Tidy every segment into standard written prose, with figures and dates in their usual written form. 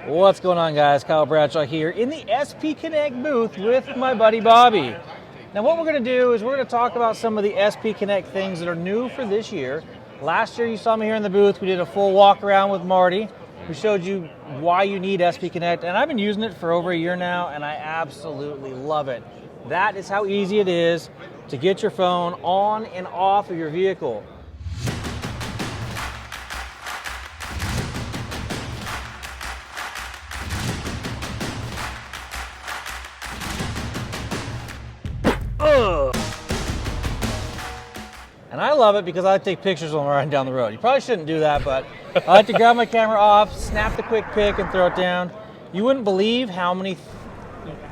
What's going on, guys? Kyle Bradshaw here in the SP Connect booth with my buddy Bobby. Now what we're going to do is we're going to talk about some of the SP Connect things that are new for this year. Last year you saw me here in the booth. We did a full walk around with Marty. We showed you why you need SP Connect, and I've been using it for over a year now, and I absolutely love it. That is how easy it is to get your phone on and off of your vehicle. And I love it because I like to take pictures when we're riding down the road. You probably shouldn't do that, but I like to grab my camera off, snap the quick pic, and throw it down. You wouldn't believe how many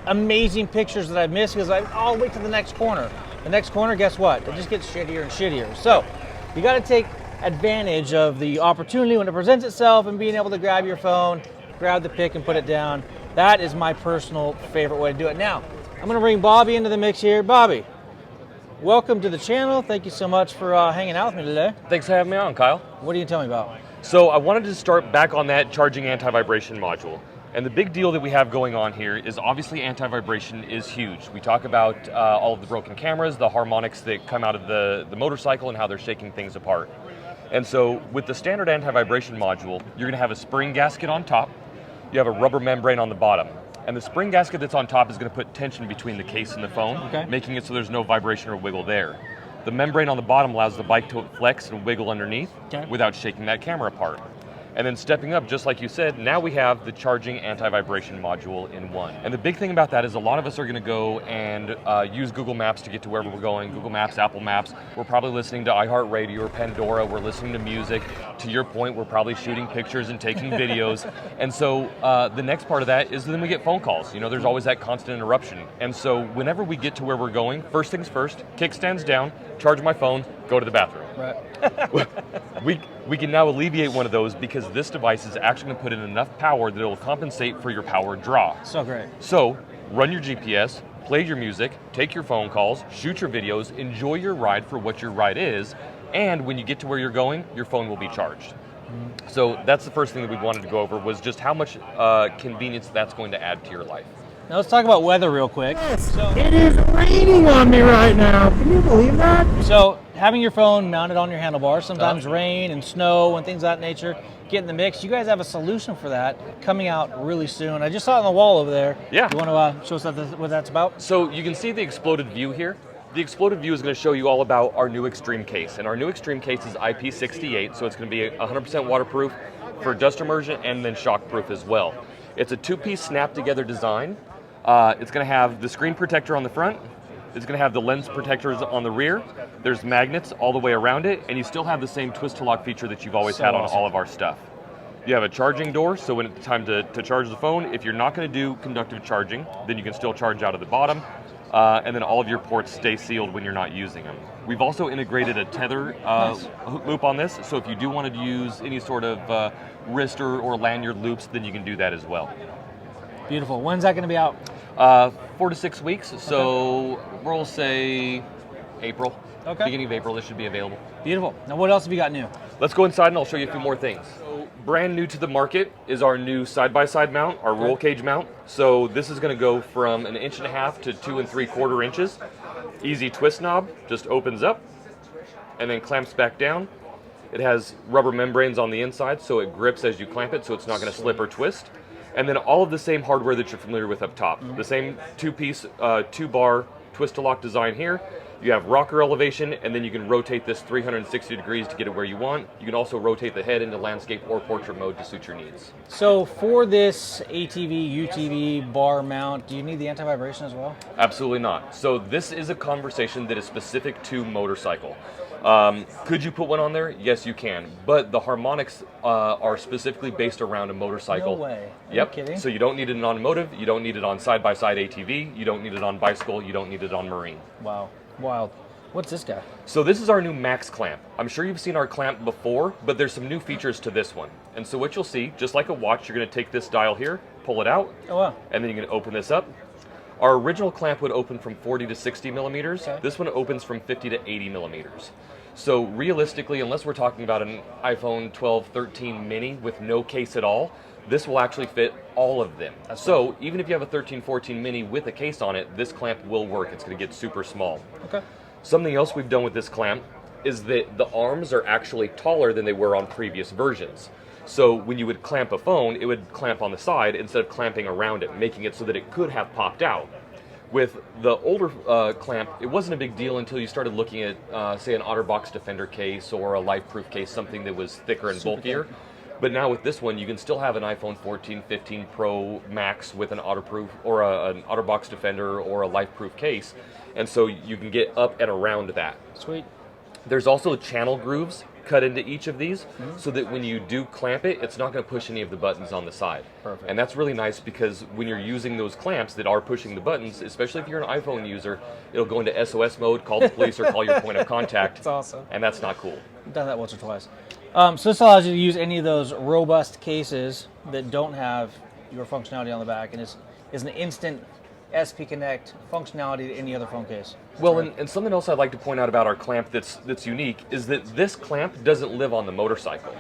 amazing pictures that I've missed because I'll wait to the next corner. The next corner, guess what? It just gets shittier and shittier. So you got to take advantage of the opportunity when it presents itself and being able to grab your phone, grab the pic, and put it down. That is my personal favorite way to do it. Now, I'm going to bring Bobby into the mix here. Bobby, welcome to the channel. Thank you so much for hanging out with me today. Thanks for having me on, Kyle. What are you telling me about? So I wanted to start back on that charging anti-vibration module. And the big deal that we have going on here is obviously anti-vibration is huge. We talk about all of the broken cameras, the harmonics that come out of the motorcycle and how they're shaking things apart. And so with the standard anti-vibration module, you're gonna have a spring gasket on top, you have a rubber membrane on the bottom. And the spring gasket that's on top is going to put tension between the case and the phone, making it so there's no vibration or wiggle there. The membrane on the bottom allows the bike to flex and wiggle underneath without shaking that camera apart. And then stepping up, just like you said, now we have the charging anti-vibration module in one. And the big thing about that is a lot of us are going to go and use Google Maps to get to wherever we're going. Google Maps, Apple Maps. We're probably listening to iHeartRadio or Pandora. We're listening to music. To your point, we're probably shooting pictures and taking videos. And so the next part of that is then we get phone calls. You know, there's always that constant interruption. And so whenever we get to where we're going, first things first, kickstands down, charge my phone, go to the bathroom. Right. We can now alleviate one of those because this device is actually going to put in enough power that it will compensate for your power draw. So great. So run your GPS, play your music, take your phone calls, shoot your videos, enjoy your ride for what your ride is, and when you get to where you're going, your phone will be charged. So that's the first thing that we wanted to go over was just how much convenience that's going to add to your life. Now let's talk about weather real quick. It is raining on me right now. Can you believe that? So having your phone mounted on your handlebars, sometimes rain and snow and things of that nature get in the mix. You guys have a solution for that coming out really soon. I just saw it on the wall over there. Yeah. You want to show us what that's about? So you can see the exploded view here. The exploded view is going to show you all about our new Extreme case. And our new Extreme case is IP68, so it's going to be 100% waterproof for dust immersion and then shockproof as well. It's a two-piece snap-together design. It's going to have the screen protector on the front. It's going to have the lens protectors on the rear. There's magnets all the way around it, and you still have the same twist to lock feature that you've always had on all of our stuff. You have a charging door, so when it's time to charge the phone, if you're not going to do conductive charging, then you can still charge out of the bottom, and then all of your ports stay sealed when you're not using them. We've also integrated a tether loop on this, so if you do want to use any sort of wrist or lanyard loops, then you can do that as well. Beautiful. When's that going to be out? 4 to 6 weeks, so we'll say April. Beginning of April, this should be available. Beautiful. Now what else have you got new? Let's go inside and I'll show you a few more things. So brand new to the market is our new side-by-side mount, our roll cage mount. So this is going to go from 1.5 inches to 2 3/4 inches. Easy twist knob, just opens up and then clamps back down. It has rubber membranes on the inside so it grips as you clamp it so it's not going to slip or twist. And then all of the same hardware that you're familiar with up top. The same two-piece, two-bar twist-to-lock design here. You have rocker elevation, and then you can rotate this 360 degrees to get it where you want. You can also rotate the head into landscape or portrait mode to suit your needs. So for this ATV, UTV bar mount, do you need the anti-vibration as well? Absolutely not. So this is a conversation that is specific to motorcycle. Could you put one on there? Yes, you can. But the harmonics are specifically based around a motorcycle. No way. Are Yep. you kidding? So you don't need it on automotive, you don't need it on side-by-side ATV, you don't need it on bicycle, you don't need it on marine. Wow. Wild. What's this guy? So this is our new max clamp. I'm sure you've seen our clamp before, but there's some new features to this one. And so what you'll see, just like a watch, you're going to take this dial here, pull it out, Oh wow. and then you're going to open this up. Our original clamp would open from 40 to 60 millimeters. Okay. This one opens from 50 to 80 millimeters. So realistically, unless we're talking about an iPhone 12, 13 mini with no case at all, This will actually fit all of them. So even if you have a 1314 Mini with a case on it, this clamp will work. It's going to get super small. Okay. Something else we've done with this clamp is that the arms are actually taller than they were on previous versions. So when you would clamp a phone, it would clamp on the side instead of clamping around it, making it so that it could have popped out. With the older clamp, it wasn't a big deal until you started looking at, say, an OtterBox Defender case or a LifeProof case, something that was thicker and bulkier. But now with this one, you can still have an iPhone 14, 15 Pro Max with an OtterProof or an OtterBox Defender or a LifeProof case, and so you can get up and around that. Sweet. There's also channel grooves cut into each of these, so that when you do clamp it, it's not going to push any of the buttons on the side. Perfect. And that's really nice because when you're using those clamps that are pushing the buttons, especially if you're an iPhone user, it'll go into SOS mode, call the police, or call your point of contact. That's awesome. And that's not cool. I've done that once or twice. So this allows you to use any of those robust cases that don't have your functionality on the back, and is an instant SP Connect functionality to any other phone case. Well, and something else I'd like to point out about our clamp that's unique is that this clamp doesn't live on the motorcycle.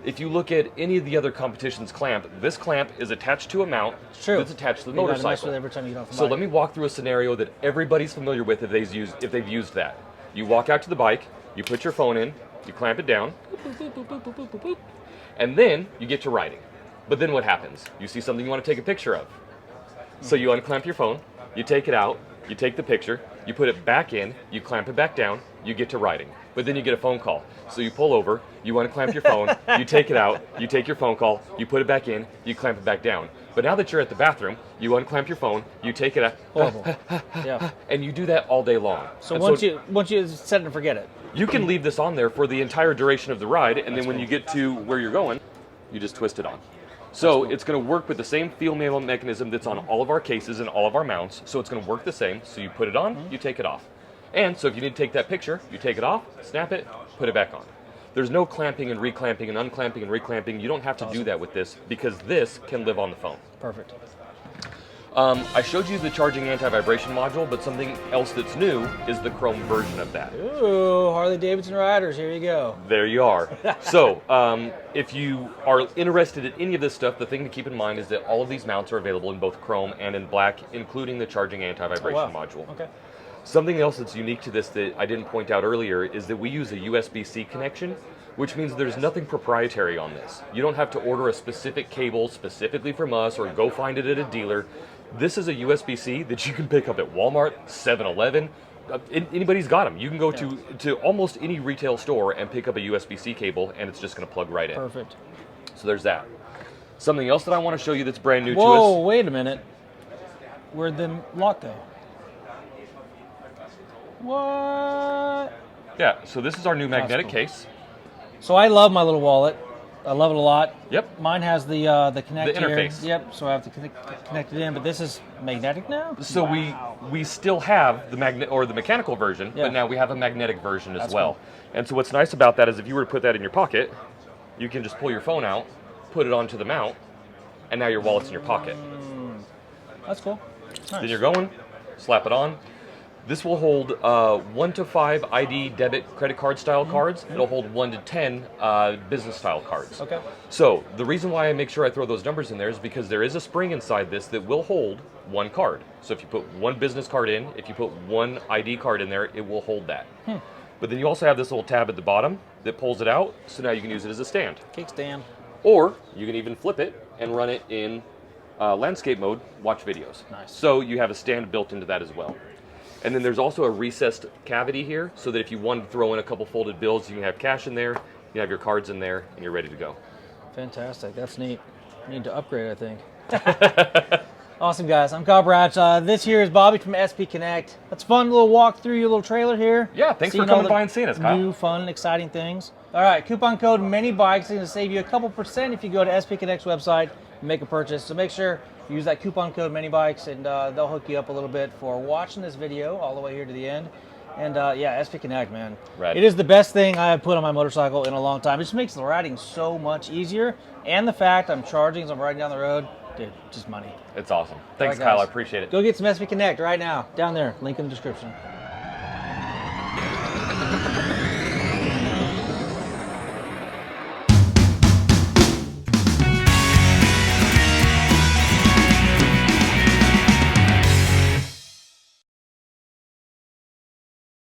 If you look at any of the other competition's clamp, this clamp is attached to a mount that's attached to the motorcycle. Mess with every time you get off the So bike. let me walk through a scenario that everybody's familiar with if they've used that. You walk out to the bike, you put your phone in, you clamp it down, and then you get to riding. But then what happens? You see something you want to take a picture of. So you unclamp your phone, you take it out, you take the picture, you put it back in, you clamp it back down, you get to riding. But then you get a phone call. So you pull over, you unclamp your phone, you take it out, you take your phone call, you put it back in, you clamp it back down. But now that you're at the bathroom, you unclamp your phone, you take it out, Horrible. Yeah. and you do that all day long. So And once you set it and forget it. you can leave this on there for the entire duration of the ride, and then when you get to where you're going, you just twist it on. So it's going to work with the same feel mechanism that's on all of our cases and all of our mounts. So it's going to work the same. So you put it on, you take it off. And so if you need to take that picture, you take it off, snap it, put it back on. There's no clamping and reclamping and unclamping and reclamping. You don't have to do that with this because this can live on the phone. Perfect. I showed you the charging anti-vibration module, but something else that's new is the Chrome version of that. Ooh, Harley Davidson riders, here you go. There you are. So, if you are interested in any of this stuff, the thing to keep in mind is that all of these mounts are available in both Chrome and in black, including the charging anti-vibration module. Okay. Something else that's unique to this that I didn't point out earlier is that we use a USB-C connection, which means there's nothing proprietary on this. You don't have to order a specific cable specifically from us or go find it at a dealer. This is a USB-C that you can pick up at Walmart, 7-Eleven. Anybody's got them. You can go to almost any retail store and pick up a USB-C cable, and it's just going to plug right in. Perfect. So there's that. Something else that I want to show you that's brand new to Whoa, us. wait a minute. Where'd the lock go? What? Yeah, so this is our new magnetic cool. case. So I love my little wallet. I love it a lot. Yep. Mine has the connect The interface. Here. Yep. So I have to connect it in, but this is magnetic now. So we still have the the mechanical version, Yeah. but now we have a magnetic version as That's well. cool. And so what's nice about that is if you were to put that in your pocket, you can just pull your phone out, put it onto the mount, and now your wallet's in your pocket. That's cool. Nice. Then you're going, slap it on. This will hold 1 to 5 ID, debit, credit card style cards. It'll hold 1 to 10 business style cards. Okay. So the reason why I make sure I throw those numbers in there is because there is a spring inside this that will hold one card. So if you put one business card in, if you put one ID card in there, it will hold that. But then you also have this little tab at the bottom that pulls it out, so now you can use it as a stand. Kickstand. Or you can even flip it and run it in landscape mode, watch videos. Nice. So you have a stand built into that as well. And then there's also a recessed cavity here, so that if you want to throw in a couple folded bills, you can have cash in there, you have your cards in there, and you're ready to go. Fantastic. That's neat. Need to upgrade, I think. Awesome, guys. I'm Kyle Bradshaw. This here is Bobby from SP Connect. That's fun little walk through your little trailer here. Yeah, thanks for Seeing all coming the by and seeing us, Kyle. New, fun, exciting things. All right, coupon code manybikes is going to save you a couple % if you go to SP Connect's website and make a purchase. So make sure you use that coupon code manybikes, and they'll hook you up a little bit for watching this video all the way here to the end. And yeah, SP Connect, man. Right. It is the best thing I have put on my motorcycle in a long time. It just makes the riding so much easier. And the fact I'm charging as I'm riding down the road, dude, just money. It's awesome. Thanks, All right, Kyle. I guys. appreciate it. Go get some SP Connect right now. Down there. Link in the description.